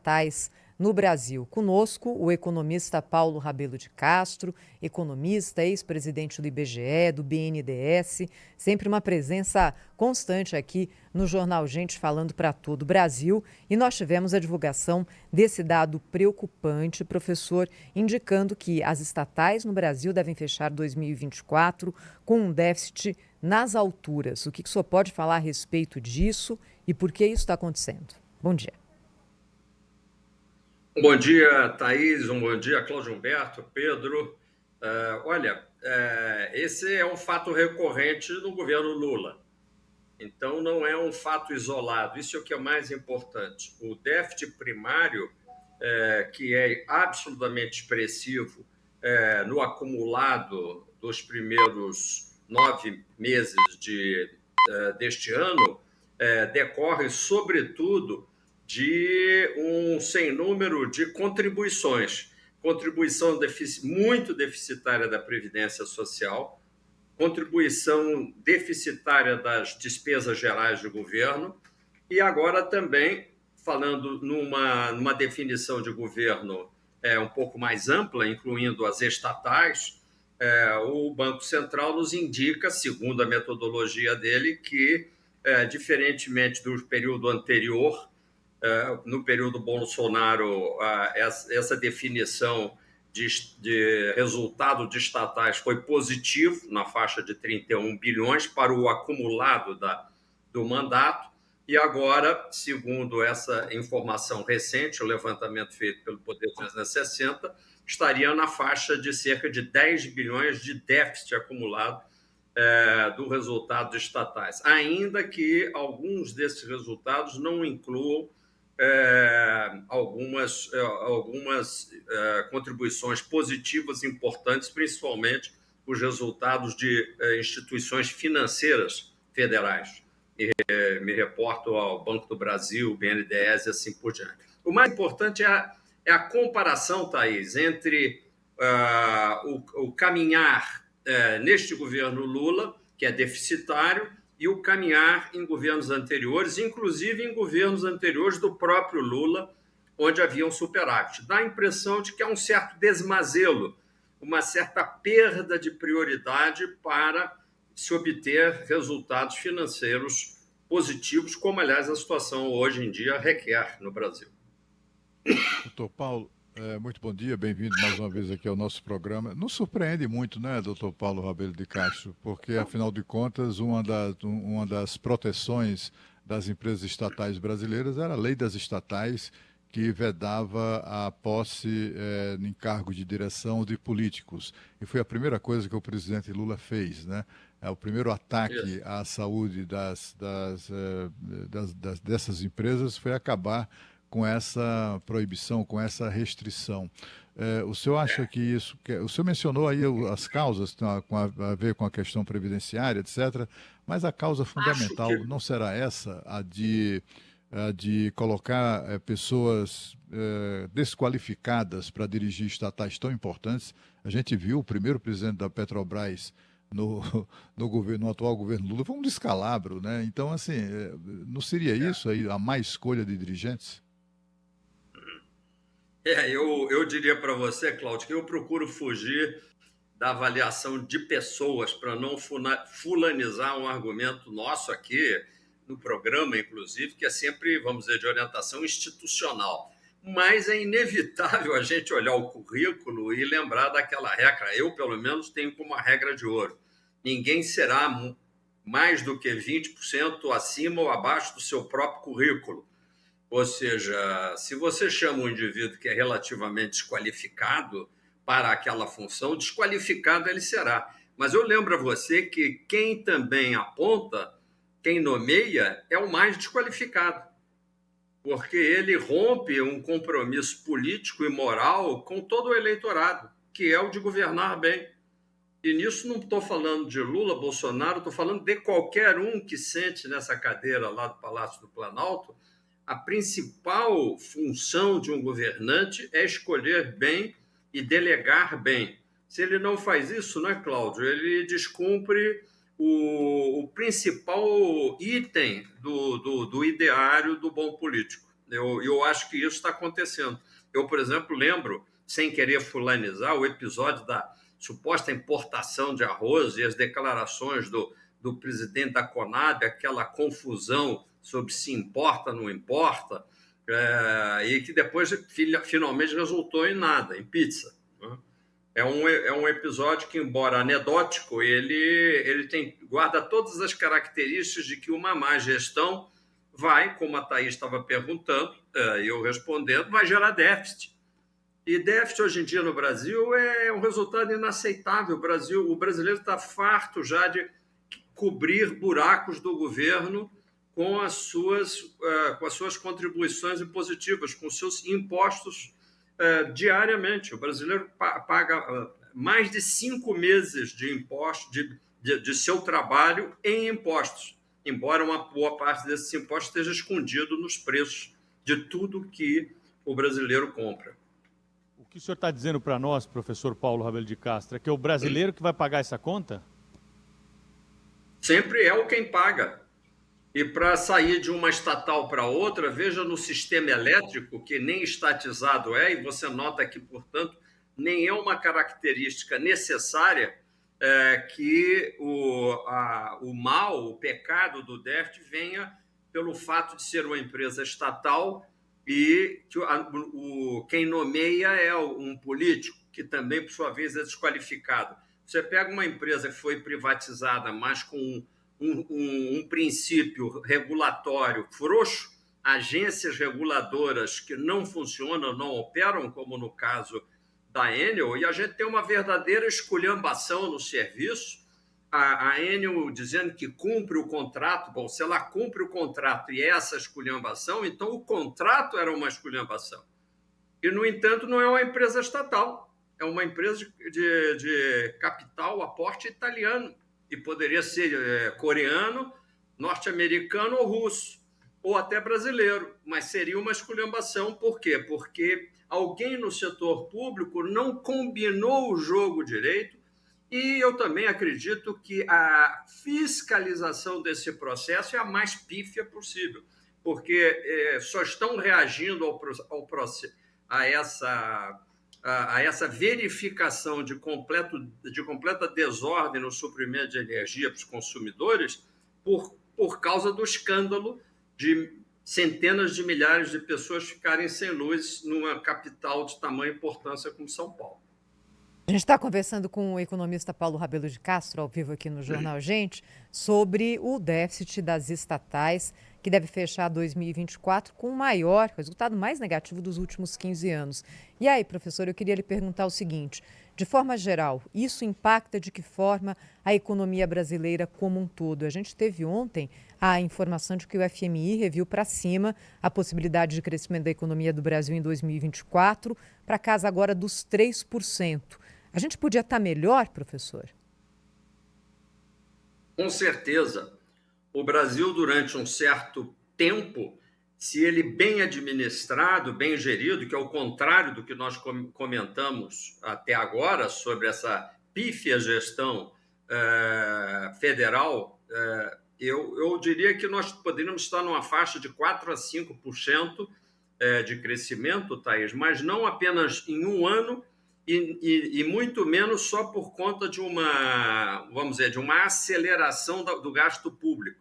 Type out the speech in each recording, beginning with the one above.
estatais no Brasil. Conosco, o economista Paulo Rabelo de Castro, economista, ex-presidente do IBGE, do BNDES, sempre uma presença constante aqui no Jornal Gente, falando para todo o Brasil. E nós tivemos a divulgação desse dado preocupante, professor, indicando que as estatais no Brasil devem fechar 2024 com um déficit nas alturas. O que o senhor pode falar a respeito disso e por que isso está acontecendo? Bom dia. Bom dia, Thaís. Bom dia, Cláudio Humberto, Pedro. Esse é um fato recorrente no governo Lula. Então, não é um fato isolado. Isso é o que é mais importante. O déficit primário, que é absolutamente expressivo no acumulado dos primeiros 9 meses deste ano, decorre, sobretudo, de um sem número de contribuições. Contribuição muito deficitária da Previdência Social, contribuição deficitária das despesas gerais do governo e agora também, falando numa definição de governo um pouco mais ampla, incluindo as estatais, o Banco Central nos indica, segundo a metodologia dele, que, diferentemente do período anterior, no período Bolsonaro, essa definição de resultado de estatais foi positivo, na faixa de 31 bilhões, para o acumulado do mandato. E agora, segundo essa informação recente, o levantamento feito pelo Poder 360, estaria na faixa de cerca de 10 bilhões de déficit acumulado do resultado de estatais, ainda que alguns desses resultados não incluam algumas contribuições positivas importantes, principalmente os resultados de instituições financeiras federais. Me reporto ao Banco do Brasil, BNDES e assim por diante. O mais importante é a comparação, Thaís, entre o caminhar neste governo Lula, que é deficitário, e o caminhar em governos anteriores, inclusive em governos anteriores do próprio Lula, onde havia um superávit. Dá a impressão de que há um certo desmazelo, uma certa perda de prioridade para se obter resultados financeiros positivos, como, aliás, a situação hoje em dia requer no Brasil. Doutor Paulo, muito bom dia, bem-vindo mais uma vez aqui ao nosso programa. Nos surpreende muito, né, doutor Paulo Rabelo de Castro, porque, afinal de contas, uma das proteções das empresas estatais brasileiras era a lei das estatais, que vedava a posse em cargo de direção de políticos. E foi a primeira coisa que o presidente Lula fez, né? O primeiro ataque à saúde dessas empresas foi acabar com essa proibição, com essa restrição. O senhor acha que isso... O senhor mencionou aí as causas a ver com a questão previdenciária, etc., mas a causa fundamental não será essa, a de colocar pessoas desqualificadas para dirigir estatais tão importantes? A gente viu o primeiro presidente da Petrobras no atual governo Lula, foi um descalabro, né? Então, assim, não seria isso aí a má escolha de dirigentes? Eu diria para você, Cláudio, que eu procuro fugir da avaliação de pessoas para não fulanizar um argumento nosso aqui no programa, inclusive, que é sempre, vamos dizer, de orientação institucional. Mas é inevitável a gente olhar o currículo e lembrar daquela regra. Eu, pelo menos, tenho como uma regra de ouro. Ninguém será mais do que 20% acima ou abaixo do seu próprio currículo. Ou seja, se você chama um indivíduo que é relativamente desqualificado para aquela função, desqualificado ele será. Mas eu lembro a você que quem também aponta, quem nomeia, é o mais desqualificado, porque ele rompe um compromisso político e moral com todo o eleitorado, que é o de governar bem. E nisso não estou falando de Lula, Bolsonaro, estou falando de qualquer um que sente nessa cadeira lá do Palácio do Planalto. A principal função de um governante é escolher bem e delegar bem. Se ele não faz isso, não é, Cláudio? Ele descumpre o principal item do ideário do bom político. Eu acho que isso está acontecendo. Eu, por exemplo, lembro, sem querer fulanizar, o episódio da suposta importação de arroz e as declarações do presidente da Conab, aquela confusão sobre se importa ou não importa, e que depois finalmente resultou em nada, em pizza. Né? É um episódio que, embora anedótico, ele guarda todas as características de que uma má gestão vai, como a Thaís estava perguntando, e eu respondendo, vai gerar déficit. E déficit hoje em dia no Brasil é um resultado inaceitável. O brasileiro está farto já de cobrir buracos do governo com as suas contribuições impositivas, com seus impostos diariamente. O brasileiro paga mais de 5 meses de imposto de seu trabalho em impostos, embora uma boa parte desses impostos esteja escondido nos preços de tudo que o brasileiro compra. O que o senhor está dizendo para nós, professor Paulo Rabelo de Castro, é que é o brasileiro que vai pagar essa conta? Sempre é o quem paga. E para sair de uma estatal para outra, veja no sistema elétrico, que nem estatizado é, e você nota que, portanto, nem é uma característica necessária que o mal, o pecado do déficit venha pelo fato de ser uma empresa estatal e que quem nomeia é um político, que também, por sua vez, é desqualificado. Você pega uma empresa que foi privatizada, mas com um princípio regulatório frouxo, agências reguladoras que não funcionam, não operam, como no caso da Enel, e a gente tem uma verdadeira esculhambação no serviço. A Enel dizendo que cumpre o contrato. Bom, se ela cumpre o contrato e essa esculhambação, então o contrato era uma esculhambação. E, no entanto, não é uma empresa estatal, é uma empresa de capital, aporte italiano, e poderia ser coreano, norte-americano ou russo, ou até brasileiro, mas seria uma esculhambação. Por quê? Porque alguém no setor público não combinou o jogo direito, e eu também acredito que a fiscalização desse processo é a mais pífia possível, porque só estão reagindo a essa verificação de completa desordem no suprimento de energia para os consumidores por causa do escândalo de centenas de milhares de pessoas ficarem sem luz numa capital de tamanha importância como São Paulo. A gente está conversando com o economista Paulo Rabelo de Castro, ao vivo aqui no Jornal Gente, sobre o déficit das estatais, que deve fechar 2024 com o maior, resultado mais negativo dos últimos 15 anos. E aí, professor, eu queria lhe perguntar o seguinte: de forma geral, isso impacta de que forma a economia brasileira como um todo? A gente teve ontem a informação de que o FMI reviu para cima a possibilidade de crescimento da economia do Brasil em 2024, para casa agora dos 3%. A gente podia estar melhor, professor? Com certeza. O Brasil, durante um certo tempo, se ele bem administrado, bem gerido, que é o contrário do que nós comentamos até agora sobre essa pífia gestão federal, eu diria que nós poderíamos estar numa faixa de 4% a 5% de crescimento, Thaís, mas não apenas em um ano, e muito menos só por conta de vamos dizer, de uma aceleração do gasto público.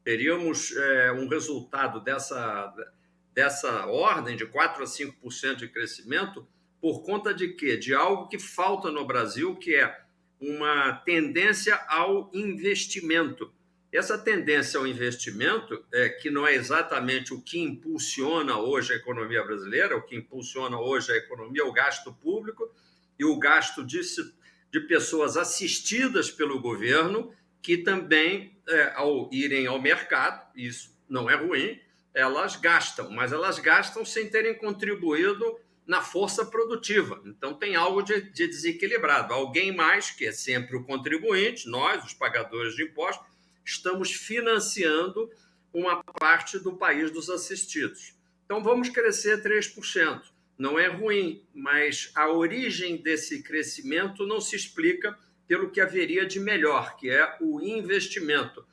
Teríamos um resultado dessa ordem de 4% a 5% de crescimento por conta de quê? De algo que falta no Brasil, que é uma tendência ao investimento. Essa tendência ao investimento, que não é exatamente o que impulsiona hoje a economia brasileira, o que impulsiona hoje a economia é o gasto público e o gasto de pessoas assistidas pelo governo, que também, ao irem ao mercado, isso não é ruim, elas gastam, mas elas gastam sem terem contribuído na força produtiva. Então, tem algo de desequilibrado. Alguém mais, que é sempre o contribuinte, nós, os pagadores de impostos, estamos financiando uma parte do país dos assistidos. Então, vamos crescer 3%. Não é ruim, mas a origem desse crescimento não se explica pelo que haveria de melhor, que é o investimento.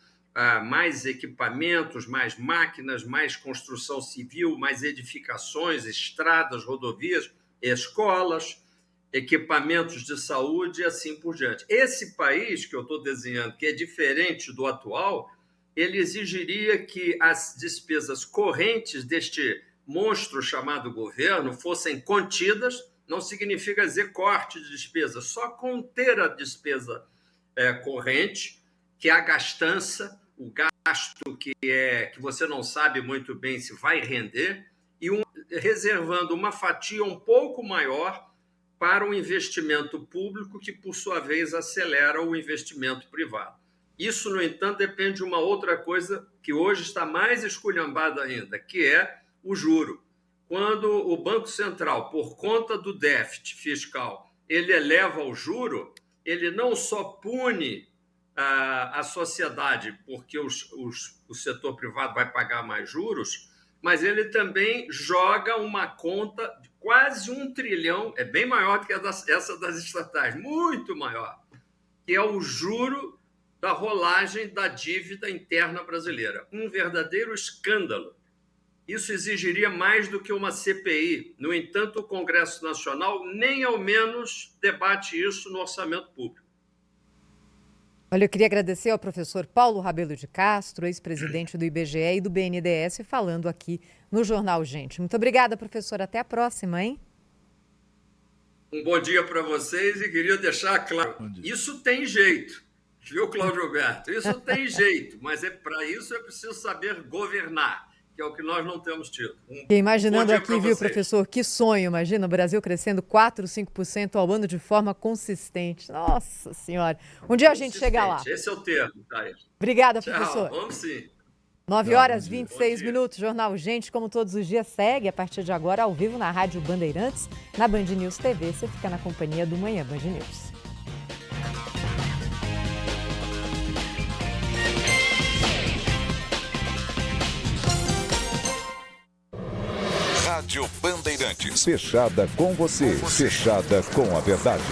mais equipamentos, mais máquinas, mais construção civil, mais edificações, estradas, rodovias, escolas, equipamentos de saúde e assim por diante. Esse país que eu estou desenhando, que é diferente do atual, ele exigiria que as despesas correntes deste monstro chamado governo fossem contidas. Não significa dizer corte de despesa, só conter a despesa corrente, que é a gastança, o gasto que você não sabe muito bem se vai render, e reservando uma fatia um pouco maior para o investimento público, que, por sua vez, acelera o investimento privado. Isso, no entanto, depende de uma outra coisa que hoje está mais esculhambada ainda, que é o juro. Quando o Banco Central, por conta do déficit fiscal, ele eleva o juro, ele não só pune a sociedade, porque o setor privado vai pagar mais juros, mas ele também joga uma conta de quase 1 trilhão, é bem maior do que essa das estatais, muito maior, que é o juro da rolagem da dívida interna brasileira. Um verdadeiro escândalo. Isso exigiria mais do que uma CPI. No entanto, o Congresso Nacional nem ao menos debate isso no orçamento público. Olha, eu queria agradecer ao professor Paulo Rabelo de Castro, ex-presidente do IBGE e do BNDES, falando aqui no Jornal Gente. Muito obrigada, professor. Até a próxima, hein? Um bom dia para vocês e queria deixar claro, isso tem jeito, viu, Cláudio Alberto? Isso tem jeito, mas para isso é preciso saber governar, que é o que nós não temos tido. Imaginando aqui, viu, professor, que sonho, imagina o Brasil crescendo 4%, 5% ao ano de forma consistente. Nossa Senhora, um dia a gente chega lá. Esse é o termo, Thaís. Obrigada, Tchau, professor. vamos sim. 9h, 26 minutos, Jornal Gente, como todos os dias, segue a partir de agora ao vivo na Rádio Bandeirantes, na Band News TV. Você fica na companhia do Manhã Band News. Rádio Bandeirantes. Fechada com você. Fechada com a verdade.